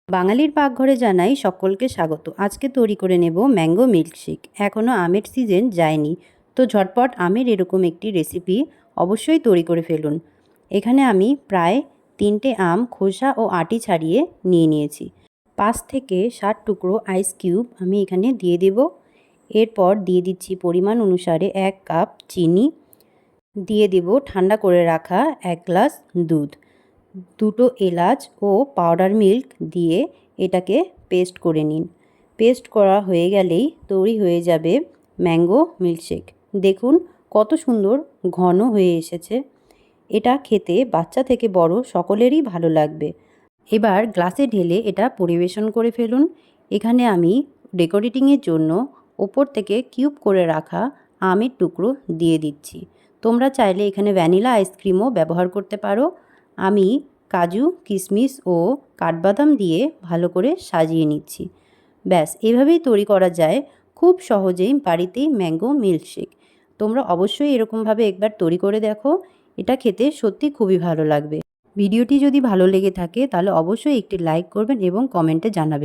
বাঙালির পাকঘরে জানাই সকলকে স্বাগত। আজকে তৈরি করে নেব ম্যাঙ্গো মিল্কশেক। এখনও আমের সিজন যায়নি, তো ঝটপট আমের এরকম একটি রেসিপি অবশ্যই তৈরি করে ফেলুন। এখানে আমি প্রায় 3টে আম খোসা ও আটি ছাড়িয়ে নিয়ে নিয়েছি। 5 থেকে 7 টুকরো আইস কিউব আমি এখানে দিয়ে দেব। এরপর দিয়ে দিচ্ছি পরিমাণ অনুসারে 1 কাপ চিনি, দিয়ে দেব ঠান্ডা করে রাখা 1 গ্লাস দুধ, 2টো এলাচ ও পাউডার মিল্ক দিয়ে এটাকে পেস্ট করে নিন। পেস্ট করা হয়ে গেলেই তৈরি হয়ে যাবে ম্যাঙ্গো মিল্কশেক। দেখুন কত সুন্দর ঘন হয়ে এসেছে। এটা খেতে বাচ্চা থেকে বড় সকলেরই ভালো লাগবে। এবার গ্লাসে ঢেলে এটা পরিবেশন করে ফেলুন। এখানে আমি ডেকোরেটিংয়ের জন্য ওপর থেকে কিউব করে রাখা আমের টুকরো দিয়ে দিচ্ছি। তোমরা চাইলে এখানে ভ্যানিলা আইসক্রিমও ব্যবহার করতে পারো। আমি কাজু, কিশমিশ ও কাঠবাদাম দিয়ে ভালো করে সাজিয়ে নিচ্ছি। ব্যাস, এভাবেই তৈরি করা যায় খুব সহজেই বাড়িতেই ম্যাঙ্গো মিল্কশেক। তোমরা অবশ্যই এরকমভাবে একবার তৈরি করে দেখো, এটা খেতে সত্যি খুবই ভালো লাগবে। ভিডিওটি যদি ভালো লেগে থাকে তাহলে অবশ্যই একটি লাইক করবেন এবং কমেন্টে জানাবেন।